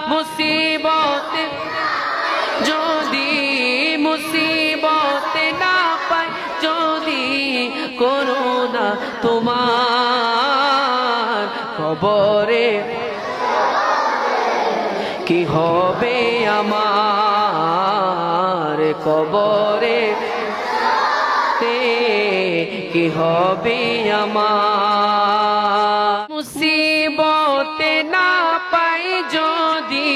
মুসিবত যদি মুসিবত না পাই যদি করোনা তোমার কবরে কি হবে আমার কবরে কি হবে আমার মুসিবত না পাই যদি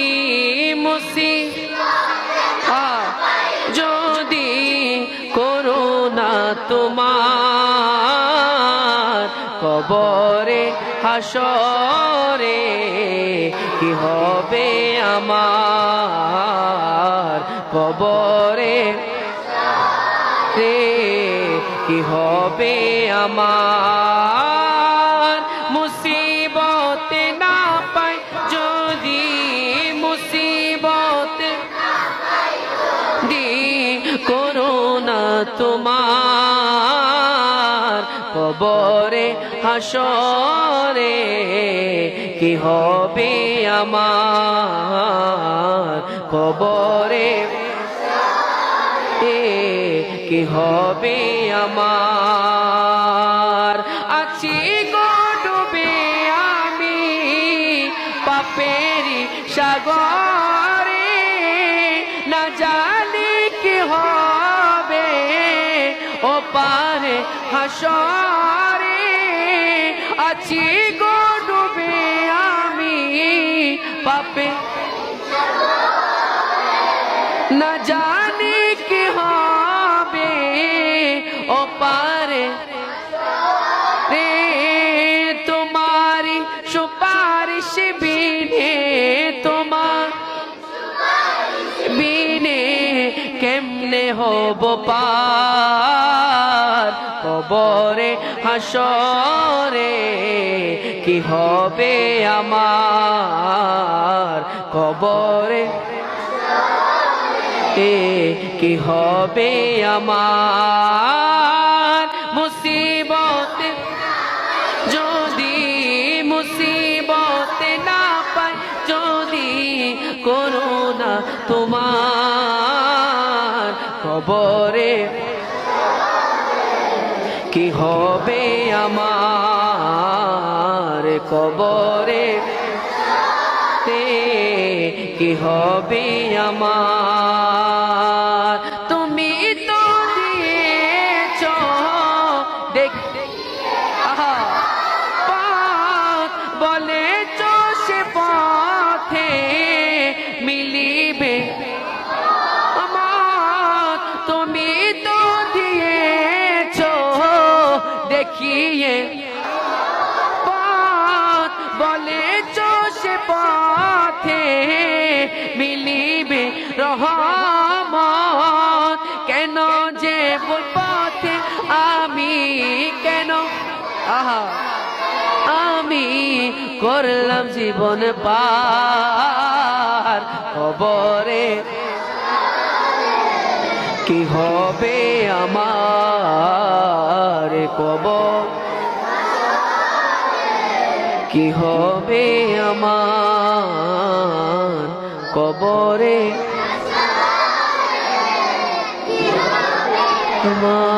যদি করোনা তোমার কবরে হাসরে কি হবে আমার কবরে কি হবে আমার মুসিবত না পাই যদি মুসিবত করোনা তোমার কবরে হাসরে কি হবে আমার কবরে কি হবে আমার আছি গো ডুবে আমি পাপেরি সাগরে না জানি কি হবে ও পারে হাসরে আছি গো ডুবে আমি পাপে না জানি কি হবে ও পারে তোমারি সুপারিশ বিনে তোমার বিনে কেমনে হব পার কবরে হাসরে কি হবে আমার কবরে কি হবে আমার মুসিবত যদি মুসিবত না পাই যদি করোনা তোমার কবরে কি হবে আমার কবরে কি হবে আমার তুমি তো দিয়েছ দেখ পথ বলেছ সে পথে মিলিবে আমার তুমি তো দিয়েছ দেখিয়ে পথ বলেছ সে পথে মিলিবে রহমত কেন যে পথে আমি কেন আমি করলাম জীবন পার কবরে কি হবে আমার কবর কি হবে আমার কবরে আমার